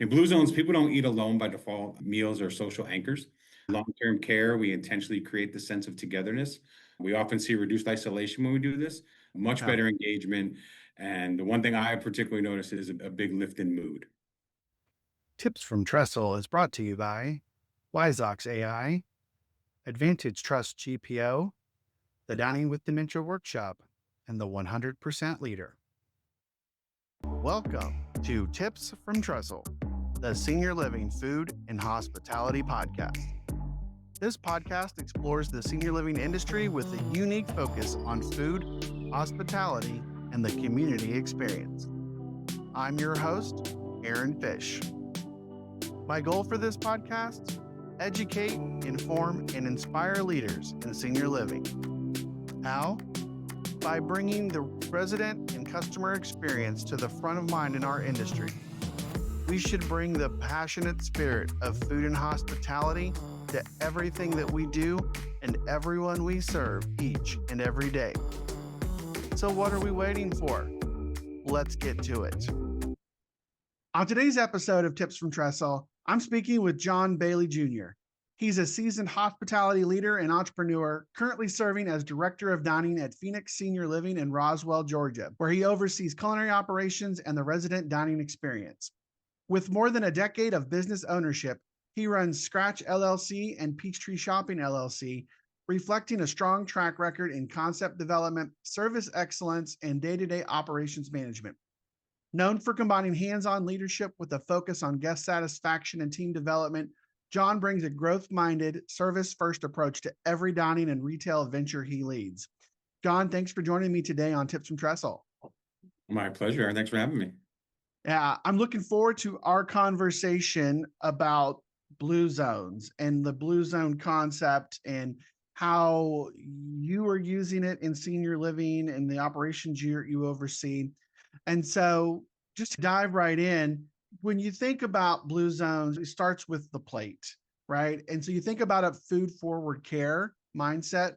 In Blue Zones, people don't eat alone by default. Meals are social anchors. Long-term care, we intentionally create the sense of togetherness. We often see reduced isolation when we do this, much Yeah. better engagement. And the one thing I particularly notice is a big lift in mood. Tips from Trestle is brought to you by Wiseox AI, Advantage Trust GPO, the Dining with Dementia Workshop, and the 100% Leader. Welcome to Tips from Trestle, the Senior Living Food and Hospitality Podcast. This podcast explores the senior living industry with a unique focus on food, hospitality, and the community experience. I'm your host, Aaron Fish. My goal for this podcast: educate, inform, and inspire leaders in senior living. How? By bringing the resident and customer experience to the front of mind in our industry. We should bring the passionate spirit of food and hospitality to everything that we do and everyone we serve each and every day. So what are we waiting for? Let's get to it. On today's episode of Tips from Trestle, I'm speaking with John Baillie Jr. He's a seasoned hospitality leader and entrepreneur, currently serving as Director of Dining at Phoenix Senior Living in Roswell, Georgia, where he oversees culinary operations and the resident dining experience. With more than a decade of business ownership, he runs Scratch LLC and Peachtree Shopping LLC, reflecting a strong track record in concept development, service excellence, and day-to-day operations management. Known for combining hands-on leadership with a focus on guest satisfaction and team development, John brings a growth-minded, service-first approach to every dining and retail venture he leads. John, thanks for joining me today on Tips from Trestle. My pleasure, and thanks for having me. Yeah, I'm looking forward to our conversation about Blue Zones and the Blue Zone concept and how you are using it in senior living and the operations you oversee. And so just to dive right in, when you think about Blue Zones, it starts with the plate, right? And so you think about a food forward care mindset.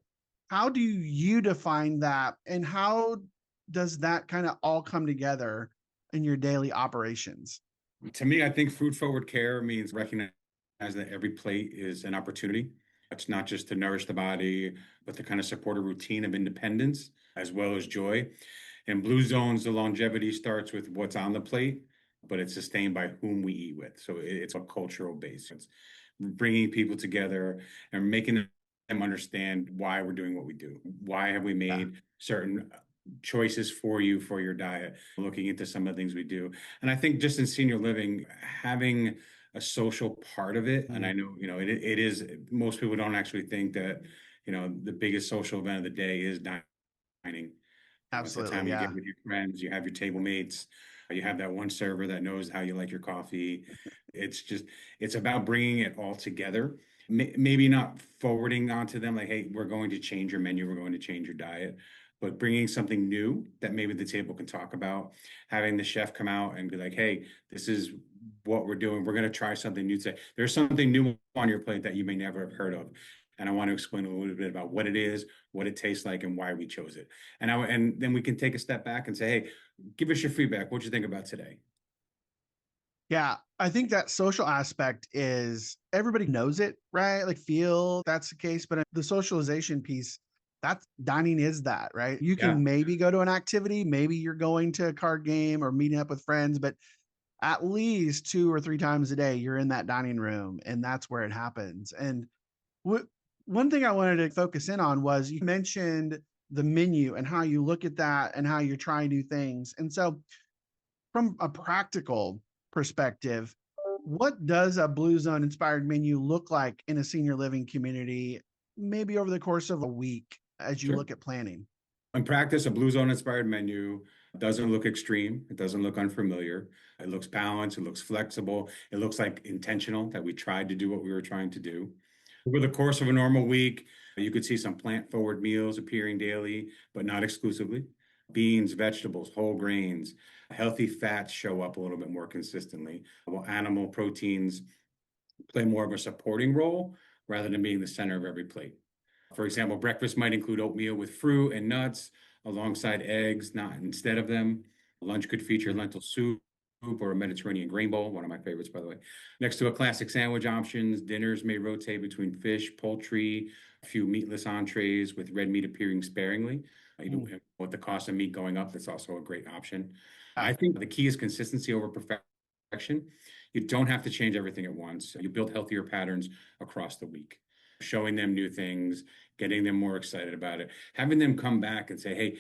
How do you define that? And how does that kind of all come together in your daily operations? To me, I think food forward care means recognize that every plate is an opportunity. It's not just to nourish the body, but to kind of support a routine of independence as well as joy. In Blue Zones, the longevity starts with what's on the plate, but it's sustained by whom we eat with. So it's a cultural base. It's bringing people together and making them understand why we're doing what we do. Why have we Yeah. made certain choices for you for your diet, looking into some of the things we do. And I think just in senior living, having a social part of it, and I know, it is, most people don't actually think that, the biggest social event of the day is dining. It's the Absolutely. time you get Yeah. with your friends, you have your table mates, you have that one server that knows how you like your coffee. It's about bringing it all together. Maybe not forwarding onto them like, hey, we're going to change your menu, we're going to change your diet, but bringing something new that maybe the table can talk about, having the chef come out and be like, hey, this is what we're doing. We're going to try something new today. There's something new on your plate that you may never have heard of. And I want to explain a little bit about what it is, what it tastes like, and why we chose it. And then we can take a step back and say, hey, give us your feedback. What you think about today? Yeah. I think that social aspect is everybody knows it, right? Like feel that's the case, but the socialization piece, that's dining is that, right? You Yeah. can maybe go to an activity, maybe you're going to a card game or meeting up with friends, but at least 2 or 3 times a day, you're in that dining room and that's where it happens. And one thing I wanted to focus in on was you mentioned the menu and how you look at that and how you're trying new things. And so from a practical perspective, what does a Blue Zone inspired menu look like in a senior living community, maybe over the course of a week as you Sure. look at planning? In practice, a Blue Zone inspired menu doesn't look extreme. It doesn't look unfamiliar. It looks balanced. It looks flexible. It looks like intentional that we tried to do what we were trying to do. Over the course of a normal week, you could see some plant forward meals appearing daily, but not exclusively. Beans, vegetables, whole grains, healthy fats show up a little bit more consistently, while animal proteins play more of a supporting role rather than being the center of every plate. For example, breakfast might include oatmeal with fruit and nuts alongside eggs, not instead of them. Lunch could feature lentil soup or a Mediterranean grain bowl, one of my favorites, by the way. Next to a classic sandwich options, dinners may rotate between fish, poultry, a few meatless entrees with red meat appearing sparingly. Mm. Even with the cost of meat going up, that's also a great option. Yeah. I think the key is consistency over perfection. You don't have to change everything at once. You build healthier patterns across the week, showing them new things, getting them more excited about it, having them come back and say, hey,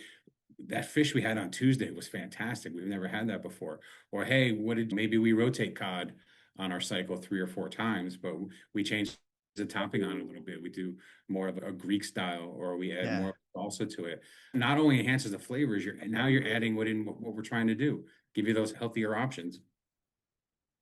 that fish we had on Tuesday was fantastic. We've never had that before. Or, hey, maybe we rotate cod on our cycle 3 or 4 times, but we change the topping on it a little bit. We do more of a Greek style, or we add Yeah. more salsa to it. Not only enhances the flavors, now you're adding what we're trying to do, give you those healthier options.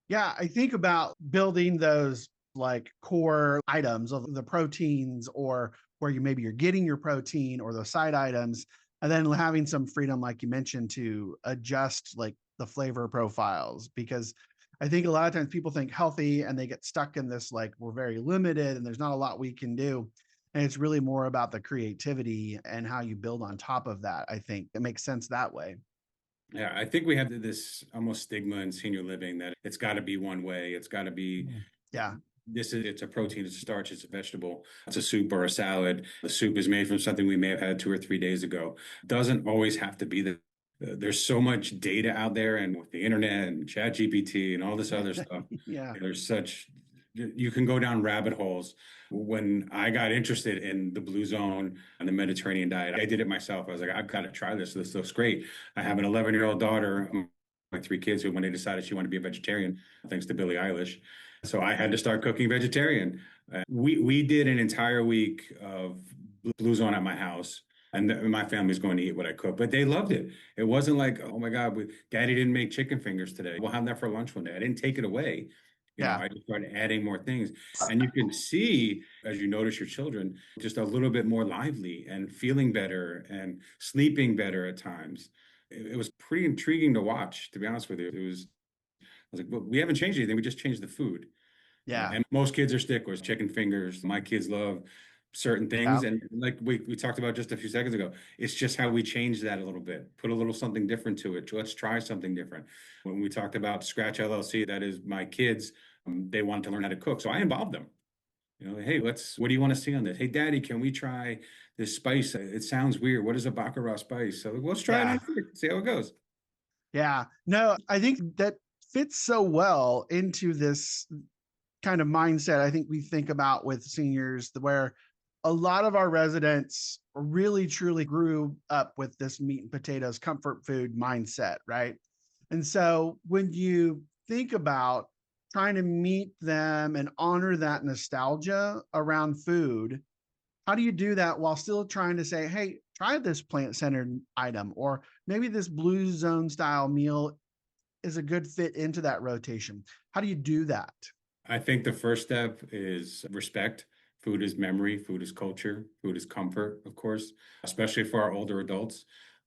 Yeah, I think about building those like core items of the proteins or where you're getting your protein or those side items, and then having some freedom, like you mentioned, to adjust like the flavor profiles. Because I think a lot of times people think healthy and they get stuck in this like we're very limited and there's not a lot we can do. And it's really more about the creativity and how you build on top of that. I think it makes sense that way. Yeah, I think we have this almost stigma in senior living that it's got to be one way. It's got to be Mm. Yeah. it's a protein, it's a starch, it's a vegetable, it's a soup or a salad. The soup is made from something we may have had 2 or 3 days ago. Doesn't always have to be there's so much data out there, and with the internet and chat GPT and all this other stuff, Yeah. there's such you can go down rabbit holes. When I got interested in the blue zone and the Mediterranean diet, I did it myself. I was like, I've got to try this. This looks great. I have an 11-year-old daughter, my 3 kids, who when they decided she wanted to be a vegetarian, thanks to Billie Eilish. So I had to start cooking vegetarian. We did an entire week of Blue Zone at my house, and my family's going to eat what I cook, but they loved it. It wasn't like, oh my God, Daddy didn't make chicken fingers today. We'll have that for lunch one day. I didn't take it away. Yeah. I just started adding more things, and you can see as you notice your children just a little bit more lively and feeling better and sleeping better at times. It was pretty intriguing to watch, to be honest with you. I was like, well, we haven't changed anything. We just changed the food. Yeah. And most kids are sticklers, chicken fingers. My kids love certain things. Yeah. And like we talked about just a few seconds ago, it's just how we change that a little bit, put a little something different to it. Let's try something different. When we talked about Scratch LLC, that is my kids, they wanted to learn how to cook. So I involved them. Hey, what do you want to see on this? Hey, Daddy, can we try this spice? It sounds weird. What is a baccarat spice? So let's try it Yeah. on here, see how it goes. Yeah. No, I think that fits so well into this kind of mindset I think we think about with seniors, where a lot of our residents really truly grew up with this meat and potatoes comfort food mindset, right? And so when you think about trying to meet them and honor that nostalgia around food, how do you do that while still trying to say, hey, try this plant centered item, or maybe this blue zone style meal is a good fit into that rotation? How do you do that? I think the first step is respect. Food is memory, food is culture, food is comfort, of course, especially for our older adults.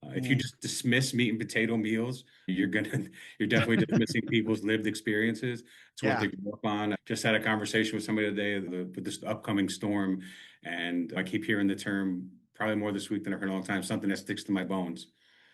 If you Mm. just dismiss meat and potato meals, you're definitely dismissing people's lived experiences. It's what Yeah. they grew up on. I just had a conversation with somebody today with this upcoming storm, and I keep hearing the term probably more this week than I've heard in a long time, something that sticks to my bones.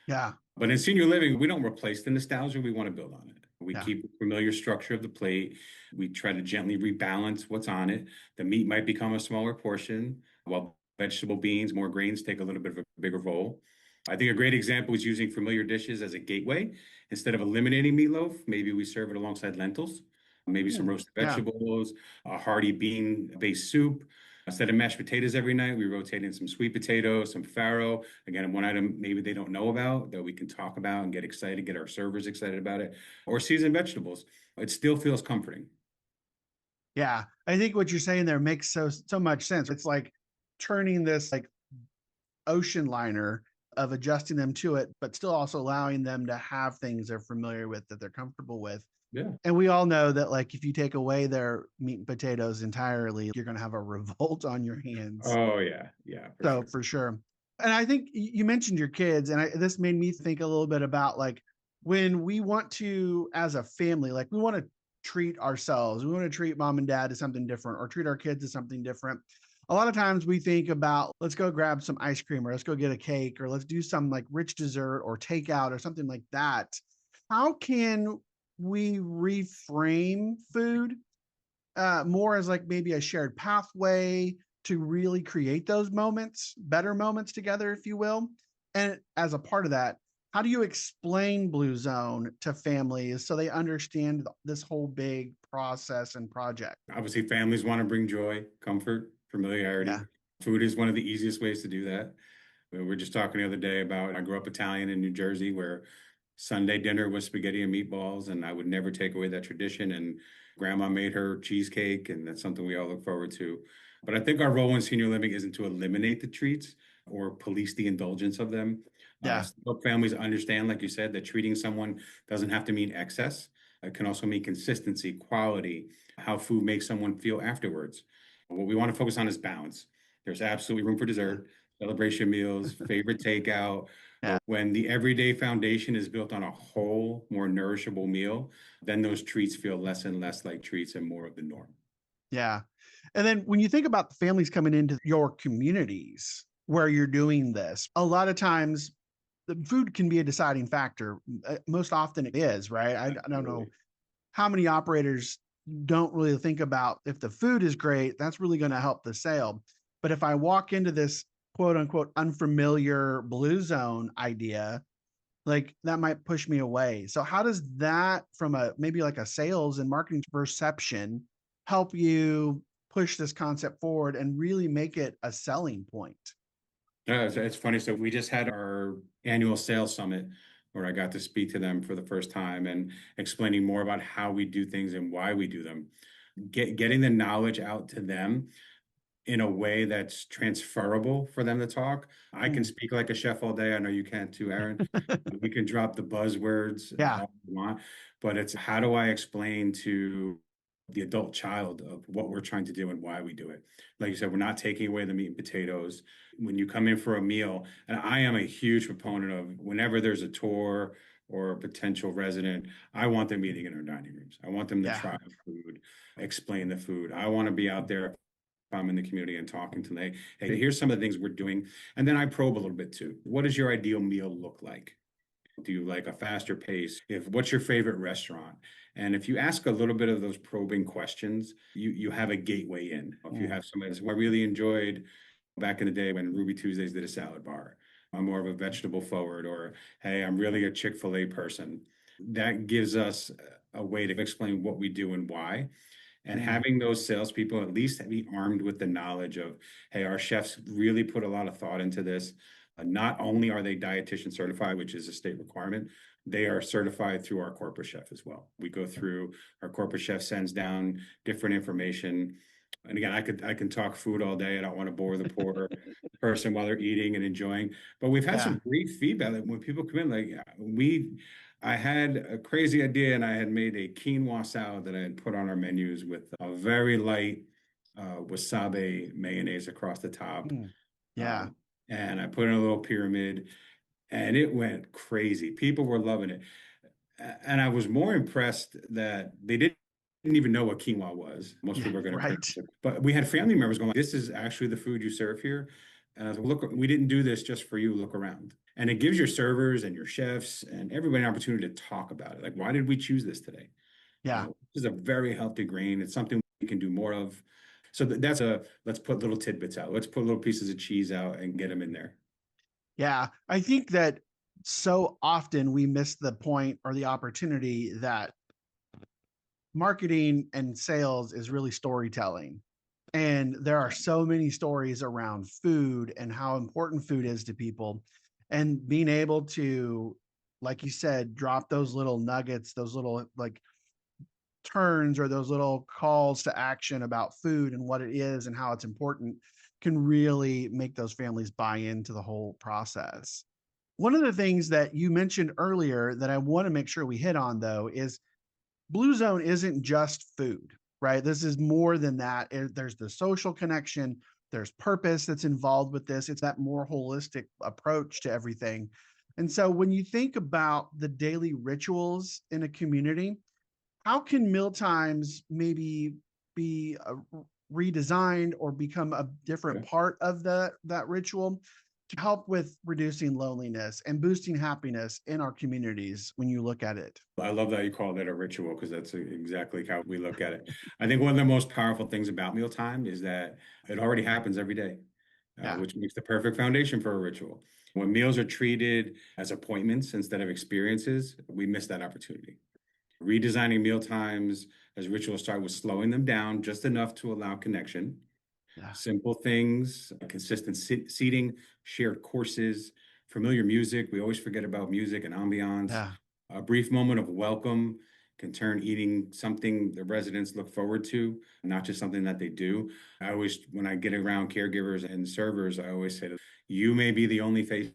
Yeah. But in senior living, we don't replace the nostalgia. We want to build on it. We Yeah. keep the familiar structure of the plate. We try to gently rebalance what's on it. The meat might become a smaller portion, while vegetable beans, more grains take a little bit of a bigger role. I think a great example is using familiar dishes as a gateway. Instead of eliminating meatloaf, maybe we serve it alongside lentils, maybe some Mm. roasted Yeah. vegetables, a hearty bean-based soup. Instead of mashed potatoes every night, we rotate in some sweet potatoes, some farro. Again, one item maybe they don't know about that we can talk about and get excited, get our servers excited about it, or seasoned vegetables. It still feels comforting. Yeah. I think what you're saying there makes so much sense. It's like turning this like ocean liner of adjusting them to it, but still also allowing them to have things they're familiar with that they're comfortable with. Yeah. And we all know that like if you take away their meat and potatoes entirely, you're going to have a revolt on your hands. Oh yeah, yeah, for So sure. for sure. And I think you mentioned your kids, and this made me think a little bit about like when we want to, as a family, like we want to treat ourselves, we want to treat mom and dad to something different or treat our kids to something different. A lot of times we think about, let's go grab some ice cream or let's go get a cake or let's do some like rich dessert or takeout or something like that. How can we reframe food more as like maybe a shared pathway to really create those moments, better moments together, if you will. And as a part of that, how do you explain Blue Zone to families so they understand this whole big process and project? Obviously, families want to bring joy, comfort, Yeah. familiarity. Food is one of the easiest ways to do that. We were just talking the other day about I grew up Italian in New Jersey where Sunday dinner was spaghetti and meatballs, and I would never take away that tradition. And grandma made her cheesecake, and that's something we all look forward to. But I think our role in senior living isn't to eliminate the treats or police the indulgence of them. Yeah. Help families understand, like you said, that treating someone doesn't have to mean excess. It can also mean consistency, quality, how food makes someone feel afterwards. What we want to focus on is balance. There's absolutely room for Yeah. dessert, celebration meals, favorite takeout. Yeah. But when the everyday foundation is built on a whole, more nourishable meal, then those treats feel less and less like treats and more of the norm. Yeah. And then when you think about the families coming into your communities where you're doing this, a lot of times the food can be a deciding factor. Most often it is, right? I don't know Absolutely. how many operators don't really think about if the food is great, that's really going to help the sale. But if I walk into this quote unquote unfamiliar blue zone idea, like that might push me away. So how does that from a maybe like a sales and marketing perception help you push this concept forward and really make it a selling point? Yeah, it's funny. So we just had our annual sales summit where I got to speak to them for the first time and explaining more about how we do things and why we do them. Getting the knowledge out to them in a way that's transferable for them to talk. I can Mm. speak like a chef all day. I know you can too, Aaron. We can drop the buzzwords Yeah. all we want, but it's how do I explain to the adult child of what we're trying to do and why we do it. Like you said, we're not taking away the meat and potatoes. When you come in for a meal, and I am a huge proponent of whenever there's a tour or a potential resident, I want them eating in our dining rooms. I want them to Yeah. try the food, explain the food. I want to be out there I'm in the community and talking to them. Hey, here's some of the things we're doing. And then I probe a little bit too. What does your ideal meal look like? Do you like a faster pace? If what's your favorite restaurant? And if you ask a little bit of those probing questions, you have a gateway in. If you Mm. have somebody that's, well, I really enjoyed back in the day when Ruby Tuesdays did a salad bar. I'm more of a vegetable forward, or hey, I'm really a Chick-fil-A person. That gives us a way to explain what we do and why. And Mm. having those salespeople at least be armed with the knowledge of, hey, our chefs really put a lot of thought into this. Not only are they dietitian certified, which is a state requirement, they are certified through our corporate chef as well. We go through our corporate chef sends down different information. And again, I can talk food all day. I don't want to bore the poor person while they're eating and enjoying. But we've had Yeah. some great feedback. Like when people come in, like I had a crazy idea and I had made a quinoa salad that I had put on our menus with a very light wasabi mayonnaise across the top. Mm. Yeah. Um, and I put in a little pyramid and it went crazy. People were loving it. And I was more impressed that they didn't even know what quinoa was. Most Yeah. people are going to Right. pronounce it. But we had family members going, this is actually the food you serve here. And I was like, look, we didn't do this just for you. Look around. And it gives your servers and your chefs and everybody an opportunity to talk about it. Like, why did we choose this today? Yeah. This is a very healthy grain. It's something we can do more of. So that's let's put little tidbits out. Let's put little pieces of cheese out and get them in there. Yeah. I think that so often we miss the point or the opportunity that marketing and sales is really storytelling. And there are so many stories around food and how important food is to people. And being able to, like you said, drop those little nuggets, those little like turns or those little calls to action about food and what it is and how it's important can really make those families buy into the whole process. One of the things that you mentioned earlier that I want to make sure we hit on though is Blue Zone isn't just food, right? This is more than that. There's the social connection, there's purpose that's involved with this. It's that more holistic approach to everything. And so when you think about the daily rituals in a community, how can meal times maybe be redesigned or become a different Okay. part of that ritual to help with reducing loneliness and boosting happiness in our communities when you look at it? I love that you call that a ritual because that's exactly how we look at it. I think one of the most powerful things about mealtime is that it already happens every day, Yeah. which makes the perfect foundation for a ritual. When meals are treated as appointments instead of experiences, we miss that opportunity. Redesigning meal times as rituals start with slowing them down just enough to allow connection. Yeah. Simple things, consistent seating, shared courses, familiar music. We always forget about music and ambiance. Yeah. A brief moment of welcome can turn eating something the residents look forward to, not just something that they do. I always, when I get around caregivers and servers, I always say, you may be the only face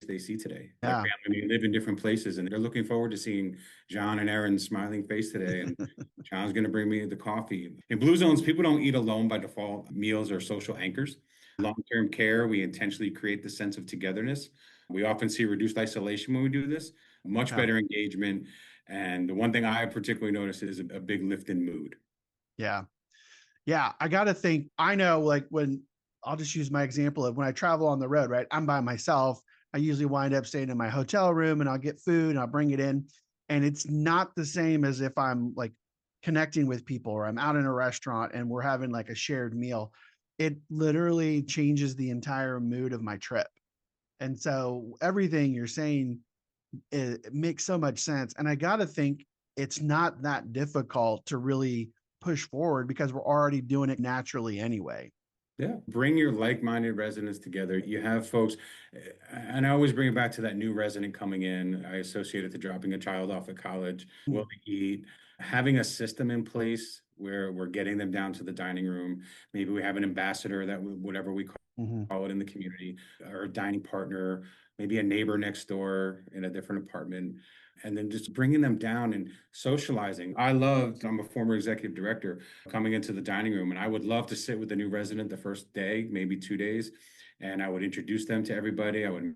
they see today. Their Yeah. family may live in different places, and they're looking forward to seeing John and Erin's smiling face today. And John's going to bring me the coffee. In blue zones, people don't eat alone by default. Meals are social anchors. Long-term care, we intentionally create the sense of togetherness. We often see reduced isolation when we do this, much Yeah. better engagement. And the one thing I particularly notice is a big lift in mood. Yeah. Yeah. I got to think, I know like when I'll just use my example of when I travel on the road, right? I'm by myself. I usually wind up staying in my hotel room and I'll get food and I'll bring it in. And it's not the same as if I'm like connecting with people or I'm out in a restaurant and we're having like a shared meal. It literally changes the entire mood of my trip. And so everything you're saying, it makes so much sense. And I got to think it's not that difficult to really push forward because we're already doing it naturally anyway. Yeah, bring your like-minded residents together. You have folks, and I always bring it back to that new resident coming in. I associate it to dropping a child off at college. Will they eat? Having a system in place where we're getting them down to the dining room. Maybe we have an ambassador that whatever we Mm-hmm. call it in the community, or a dining partner, maybe a neighbor next door in a different apartment, and then just bringing them down and socializing. I'm a former executive director coming into the dining room, and I would love to sit with the new resident the first day, maybe 2 days, and I would introduce them to everybody. I would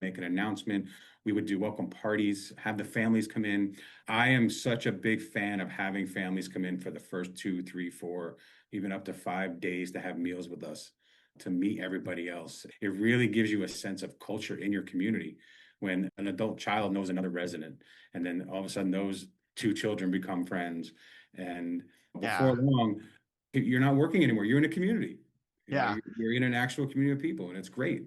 make an announcement. We would do welcome parties, have the families come in. I am such a big fan of having families come in for the first 2, 3, 4, even up to 5 days to have meals with us, to meet everybody else. It really gives you a sense of culture in your community when an adult child knows another resident, and then all of a sudden those two children become friends. And before Yeah. long, you're not working anymore. You're in a community. Yeah. You're in an actual community of people, and it's great.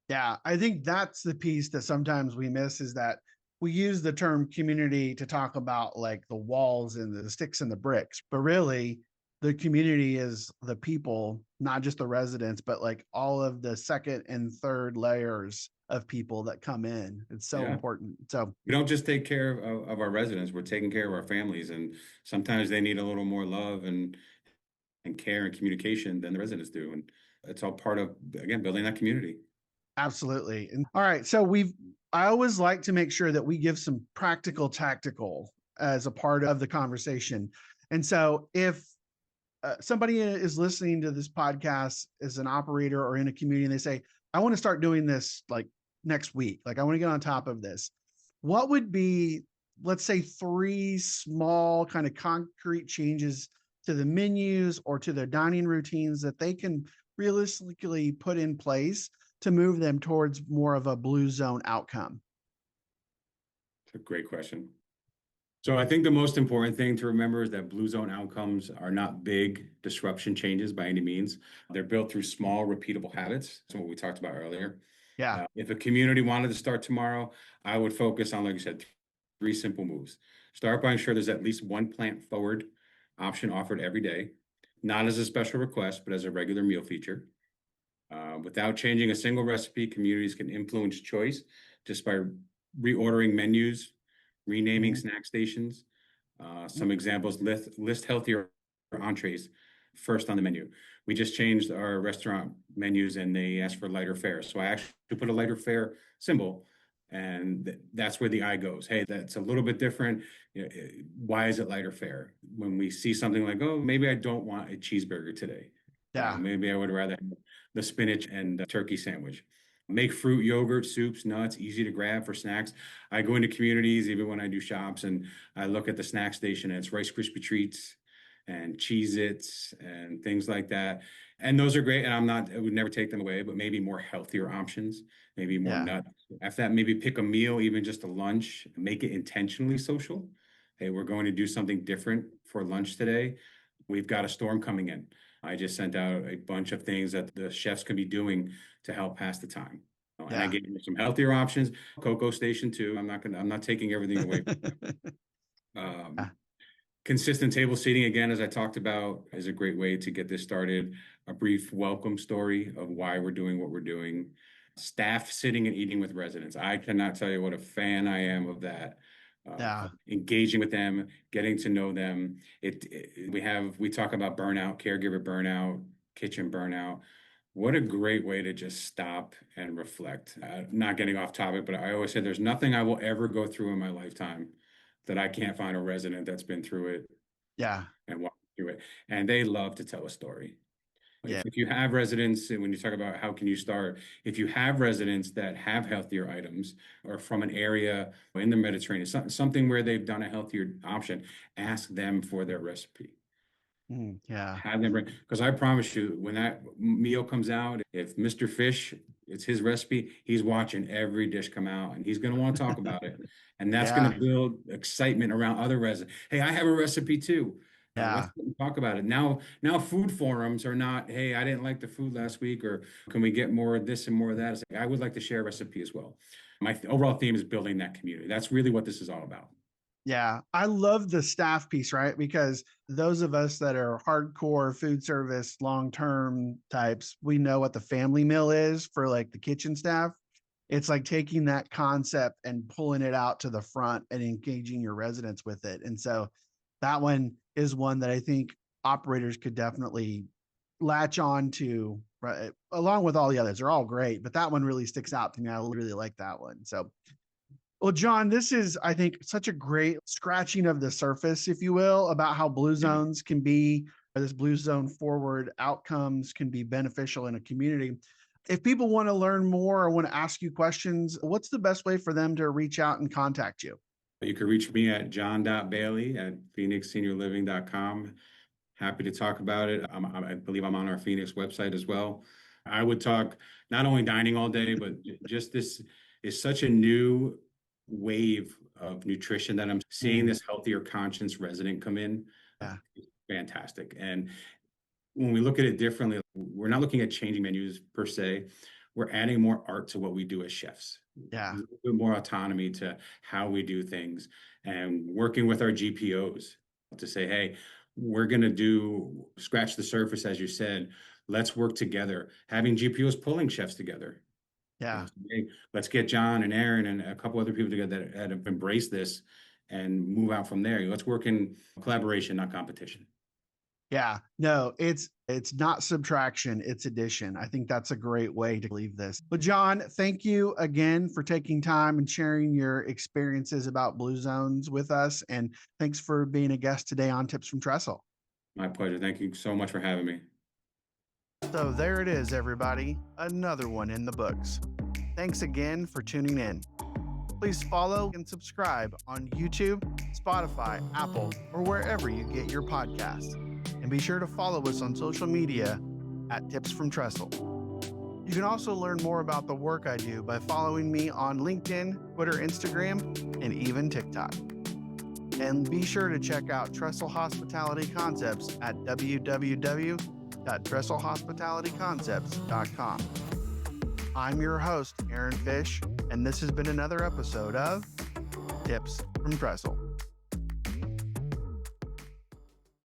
Yeah, I think that's the piece that sometimes we miss is that we use the term community to talk about like the walls and the sticks and the bricks, but really the community is the people, not just the residents, but like all of the second and third layers of people that come in. It's so Yeah. important. So, We don't just take care of our residents, we're taking care of our families. And sometimes they need a little more love and care and communication than the residents do. And it's all part of, again, building that community. absolutely. And all right, I always like to make sure that we give some practical tactical as a part of the conversation. And so if somebody is listening to this podcast as an operator or in a community and they say, I want to start doing this like next week, like I want to get on top of this, what would be, let's say, three small kind of concrete changes to the menus or to their dining routines that they can realistically put in place to move them towards more of a blue zone outcome? It's a great question. So I think the most important thing to remember is that blue zone outcomes are not big disruption changes by any means. They're built through small, repeatable habits. That's what we talked about earlier. Yeah. If a community wanted to start tomorrow, I would focus on, like you said, three simple moves. Start by ensuring there's at least one plant forward option offered every day, not as a special request, but as a regular meal feature. Without changing a single recipe, communities can influence choice just by reordering menus, renaming Mhm. snack stations. Some examples: list healthier entrees first on the menu. We just changed our restaurant menus and they asked for lighter fare. So I actually put a lighter fare symbol, and that's where the eye goes. Hey, that's a little bit different. Why is it lighter fare? When we see something like, oh, maybe I don't want a cheeseburger today. Yeah. Maybe I would rather have the spinach and turkey sandwich. Make fruit, yogurt, soups, nuts easy to grab for snacks. I go into communities, even when I do shops, and I look at the snack station and it's Rice Krispie treats and Cheez Its and things like that. And those are great. And I would never take them away, but maybe more healthier options, maybe more Yeah. nuts. After that, maybe pick a meal, even just a lunch, make it intentionally social. Hey, we're going to do something different for lunch today. We've got a storm coming in. I just sent out a bunch of things that the chefs could be doing to help pass the time. And I Yeah. gave them some healthier options. Cocoa Station too. I'm not taking everything away. Yeah. Um, Consistent table seating, again, as I talked about, is a great way to get this started. A brief welcome story of why we're doing what we're doing. Staff sitting and eating with residents. I cannot tell you what a fan I am of that. Yeah. Engaging with them, getting to know them. We talk about burnout, caregiver burnout, kitchen burnout. What a great way to just stop and reflect. Not getting off topic, but I always say there's nothing I will ever go through in my lifetime that I can't find a resident that's been through it Yeah. and walked through it. And they love to tell a story. Yeah. If you have residents, and when you talk about how can you start, if you have residents that have healthier items or from an area in the Mediterranean, something where they've done a healthier option, ask them for their recipe. Yeah. Have them bring, because I promise you, when that meal comes out, if Mr. Fish, it's his recipe, he's watching every dish come out and he's going to want to talk about it. And that's going Yeah. to build excitement around other residents. Hey, I have a recipe too. Let's Yeah. talk about it. Now food forums are not, hey, I didn't like the food last week, or can we get more of this and more of that? It's like, I would like to share a recipe as well. My overall theme is building that community. That's really what this is all about. Yeah, I love the staff piece, right? Because those of us that are hardcore food service, long-term types, we know what the family meal is for like the kitchen staff. It's like taking that concept and pulling it out to the front and engaging your residents with it. And so that one is one that I think operators could definitely latch on to, right? Along with all the others. They're all great, but that one really sticks out to me. I really like that one. So well, John, this is, I think, such a great scratching of the surface, if you will, about how blue zones can be, or this blue zone forward outcomes can be beneficial in a community. If people want to learn more or want to ask you questions, what's the best way for them to reach out and contact you? You can reach me at john.bailey@phoenixseniorliving.com. Happy to talk about it. I believe I'm on our Phoenix website as well. I would talk not only dining all day, but just this is such a new wave of nutrition that I'm seeing Mm, this healthier conscience resident come in. yeah, It's fantastic. And when we look at it differently, we're not looking at changing menus per se. We're adding more art to what we do as chefs, a yeah, little bit more autonomy to how we do things, and working with our GPOs to say, hey, we're going to do scratch the surface, as you said. Let's work together. Having GPOs pulling chefs together. yeah. Hey, let's get John and Aaron and a couple other people together that have embraced this and move out from there. Let's work in collaboration, not competition. Yeah, no, it's not subtraction, it's addition. I think that's a great way to leave this. But John, thank you again for taking time and sharing your experiences about blue zones with us. And thanks for being a guest today on Tips from Trestle. My pleasure. Thank you so much for having me. So there it is, everybody. Another one in the books. Thanks again for tuning in. Please follow and subscribe on YouTube, Spotify, Apple, or wherever you get your podcasts. And be sure to follow us on social media at Tips from Trestle. You can also learn more about the work I do by following me on LinkedIn, Twitter, Instagram, and even TikTok. And be sure to check out Trestle Hospitality Concepts at www.trestlehospitalityconcepts.com. I'm your host, Aaron Fish, and this has been another episode of Tips from Trestle.